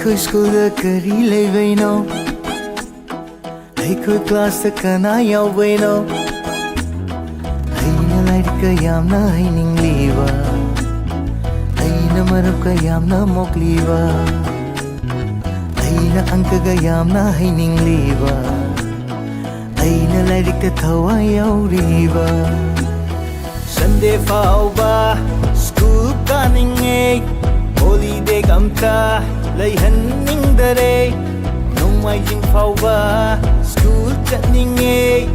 Aikoy school da kari levaino Aikoy class da kana yauvaino Aina light ka yamna haining liwa Aina marap ka yamna mokliwa Aina angka ka yamna haining liwa Aina light ka thawa yauriwa Sunday faoba school kaninge Holiday kamta layhanning dare Nongmai jing faoba school chatninge